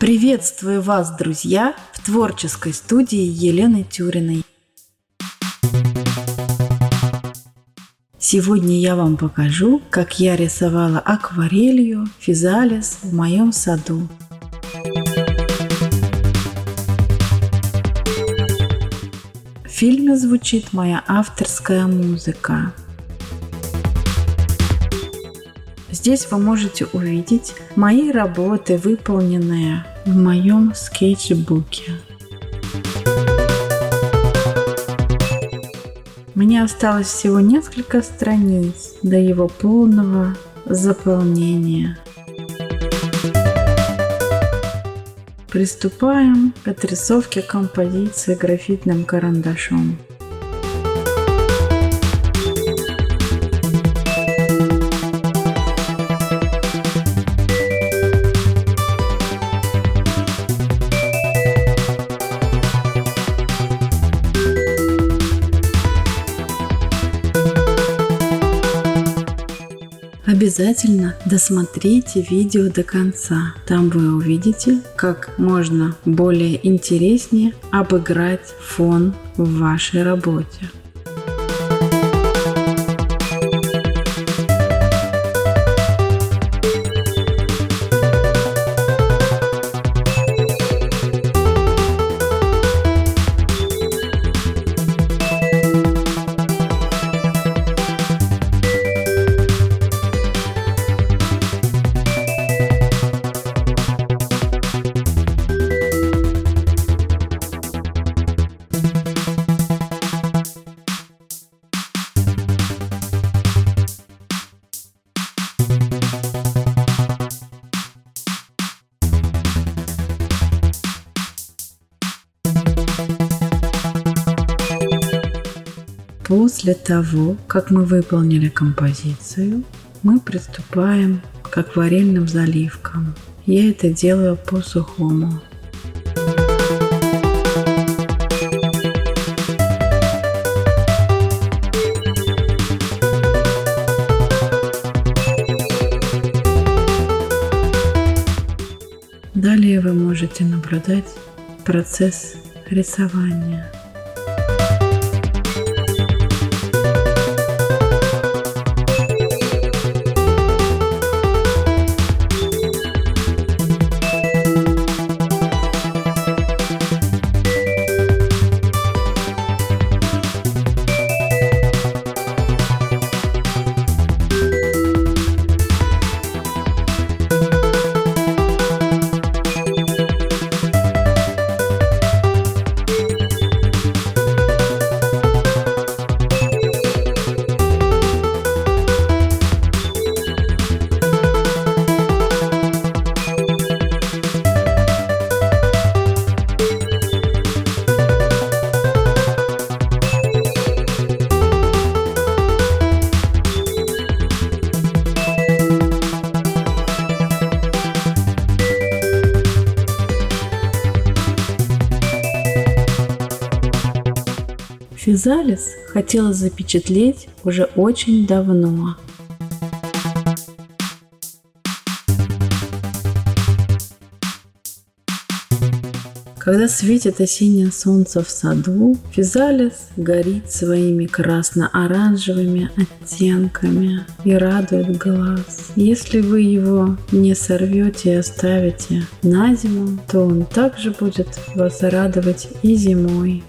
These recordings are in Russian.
Приветствую вас, друзья, в творческой студии Елены Тюриной. Сегодня я вам покажу, как я рисовала акварелью физалис в моем саду. В фильме звучит моя авторская музыка. Здесь вы можете увидеть мои работы, выполненные в моем скетчбуке. Мне осталось всего несколько страниц до его полного заполнения. Приступаем к отрисовке композиции графитным карандашом. Обязательно досмотрите видео до конца. Там вы увидите, как можно более интереснее обыграть фон в вашей работе. После того, как мы выполнили композицию, мы приступаем к акварельным заливкам. Я это делаю по-сухому. Далее вы можете наблюдать процесс рисования. Физалис хотела запечатлеть уже очень давно. Когда светит осеннее солнце в саду, физалис горит своими красно-оранжевыми оттенками и радует глаз. Если вы его не сорвете и оставите на зиму, то он также будет вас радовать и зимой.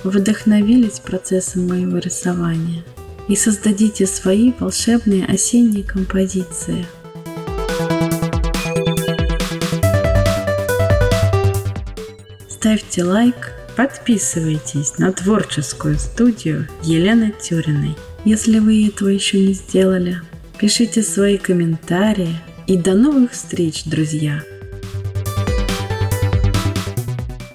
вдохновились процессом моего рисования и создадите свои волшебные осенние композиции. Ставьте лайк, подписывайтесь на творческую студию Елены Тюриной, если вы этого еще не сделали. Пишите свои комментарии и до новых встреч, друзья!